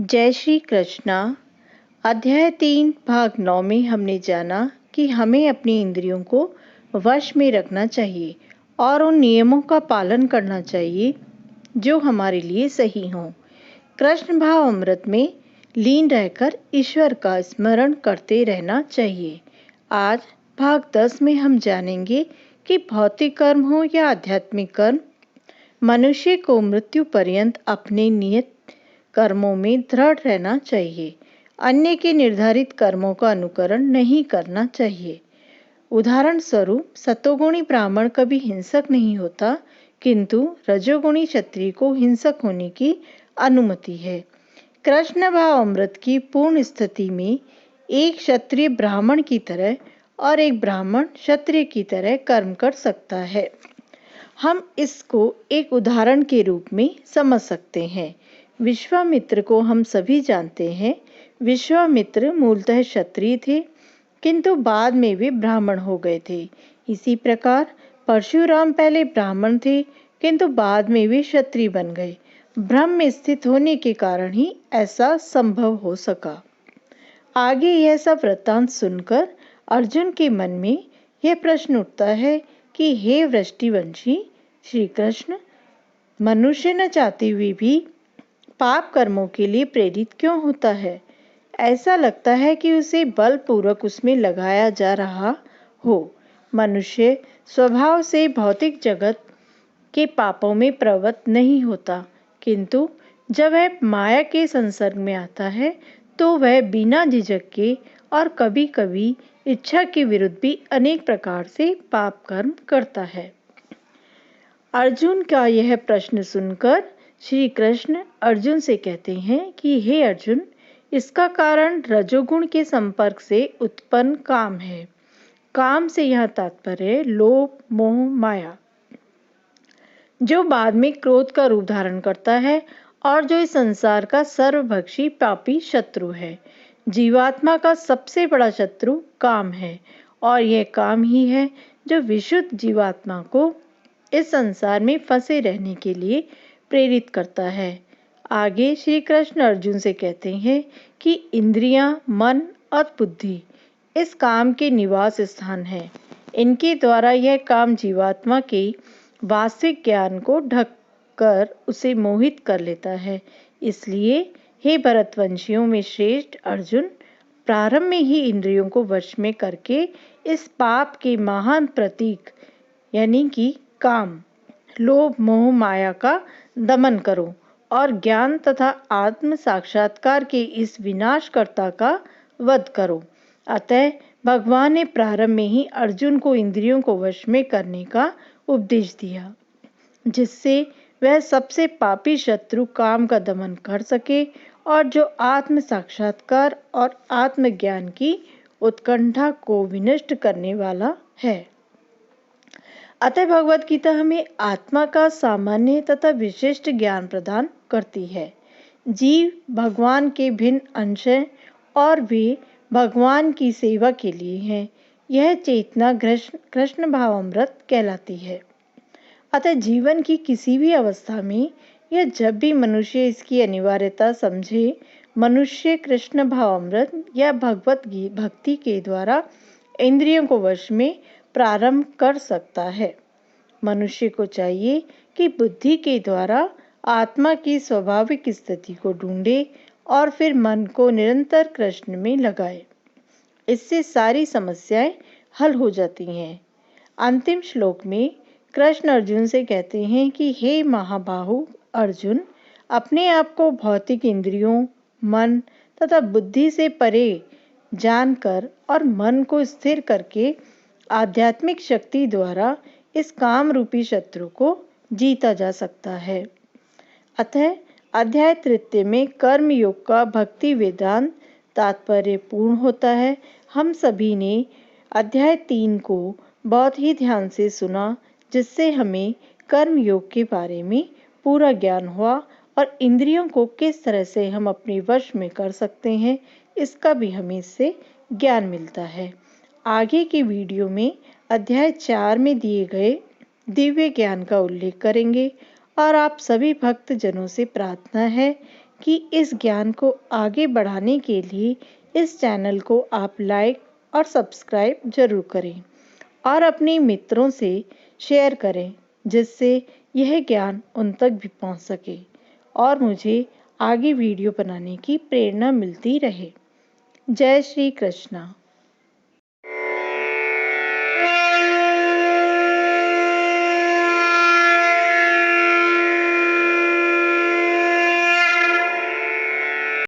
जय श्री कृष्णा। अध्याय 3 भाग 9 में हमने जाना कि हमें अपनी इंद्रियों को वश में रखना चाहिए और उन नियमों का पालन करना चाहिए जो हमारे लिए सही हों। कृष्ण भाव अमृत में लीन रहकर ईश्वर का स्मरण करते रहना चाहिए। आज भाग 10 में हम जानेंगे कि भौतिक कर्म हो या आध्यात्मिक कर्म, मनुष्य को मृत्यु पर्यंत अपने नियत कर्मों में दृढ़ रहना चाहिए। अन्य के निर्धारित कर्मों का अनुकरण नहीं करना चाहिए। उदाहरण स्वरूप, सतोगुणी ब्राह्मण कभी हिंसक नहीं होता, किंतु रजोगुणी क्षत्रिय को हिंसक होने की अनुमति है। कृष्ण भाव अमृत की पूर्ण स्थिति में एक क्षत्रिय ब्राह्मण की तरह और एक ब्राह्मण क्षत्रिय की तरह कर्म कर सकता है। हम इसको एक उदाहरण के रूप में समझ सकते हैं। विश्वामित्र को हम सभी जानते हैं। विश्वामित्र मूलतः क्षत्रिय थे, किंतु बाद में वे ब्राह्मण हो गए थे। इसी प्रकार परशुराम पहले ब्राह्मण थे, किंतु बाद में वे क्षत्रिय बन गए। ब्रह्म में स्थित होने के कारण ही ऐसा संभव हो सका। आगे यह सब वृत्तांत सुनकर अर्जुन के मन में यह प्रश्न उठता है कि हे वृष्टिवंशी श्री कृष्ण, मनुष्य न चाहते हुए भी पाप कर्मों के लिए प्रेरित क्यों होता है? ऐसा लगता है कि उसे बलपूर्वक उसमें लगाया जा रहा हो। मनुष्य स्वभाव से भौतिक जगत के पापों में प्रवृत्त नहीं होता, किंतु जब वह माया के संसर्ग में आता है तो वह बिना झिझक के और कभी कभी इच्छा के विरुद्ध भी अनेक प्रकार से पाप कर्म करता है। अर्जुन का यह प्रश्न सुनकर श्री कृष्ण अर्जुन से कहते हैं कि हे अर्जुन, इसका कारण रजोगुण के संपर्क से उत्पन्न काम है। काम से यह तात्पर्य लोभ, मोह, माया, जो बाद में क्रोध का रूप धारण करता है और जो इस संसार का सर्वभक्षी पापी शत्रु है। जीवात्मा का सबसे बड़ा शत्रु काम है और यह काम ही है जो विशुद्ध जीवात्मा को इस संसार में फंसे रहने के लिए प्रेरित करता है। आगे श्री कृष्ण अर्जुन से कहते हैं कि इंद्रियां, मन और बुद्धि इस काम के निवास स्थान हैं। इनके द्वारा यह काम जीवात्मा के वास्तविक ज्ञान को ढककर उसे मोहित कर लेता है। इसलिए हे भरतवंशियों में श्रेष्ठ अर्जुन, प्रारंभ में ही इंद्रियों को वश में करके इस पाप के महान प्रतीक यानी कि काम, लोभ, मोह, माया का दमन करो और ज्ञान तथा आत्म साक्षात्कार के इस विनाशकर्ता का वध करो। अतः भगवान ने प्रारंभ में ही अर्जुन को इंद्रियों को वश में करने का उपदेश दिया, जिससे वह सबसे पापी शत्रु काम का दमन कर सके और जो आत्म साक्षात्कार और आत्मज्ञान की उत्कंठा को विनष्ट करने वाला है। अतः भगवत गीता हमें आत्मा का सामान्य तथा विशिष्ट ज्ञान प्रदान करती है। जीव भगवान के भिन्न अंश हैं और वे भगवान की सेवा के लिए हैं। यह चेतना कृष्ण भाव अमृत कहलाती है। अतः जीवन की किसी भी अवस्था में या जब भी मनुष्य इसकी अनिवार्यता समझे, मनुष्य कृष्ण भाव अमृत या भगवत भक्ति के द्वारा इंद्रियों को वश में प्रारंभ कर सकता है। मनुष्य को चाहिए कि बुद्धि के द्वारा आत्मा की स्वाभाविक स्थिति को ढूंढे और फिर मन को निरंतर कृष्ण में लगाए। इससे सारी समस्याएं हल हो जाती हैं। अंतिम श्लोक में कृष्ण अर्जुन से कहते हैं कि हे महाबाहु अर्जुन, अपने आप को भौतिक इंद्रियों, मन तथा बुद्धि से परे जानकर और मन को स्थिर करके आध्यात्मिक शक्ति द्वारा इस काम रूपी शत्रु को जीता जा सकता है। अतः अध्याय 3 में कर्म योग का भक्ति वेदांत तात्पर्य पूर्ण होता है। हम सभी ने अध्याय 3 को बहुत ही ध्यान से सुना, जिससे हमें कर्म योग के बारे में पूरा ज्ञान हुआ और इंद्रियों को किस तरह से हम अपने वश में कर सकते हैं, इसका भी हमें इससे ज्ञान मिलता है। आगे की वीडियो में अध्याय 4 में दिए गए दिव्य ज्ञान का उल्लेख करेंगे और आप सभी भक्त जनों से प्रार्थना है कि इस ज्ञान को आगे बढ़ाने के लिए इस चैनल को आप लाइक और सब्सक्राइब जरूर करें और अपने मित्रों से शेयर करें, जिससे यह ज्ञान उन तक भी पहुंच सके और मुझे आगे वीडियो बनाने की प्रेरणा मिलती रहे। जय श्री कृष्णा।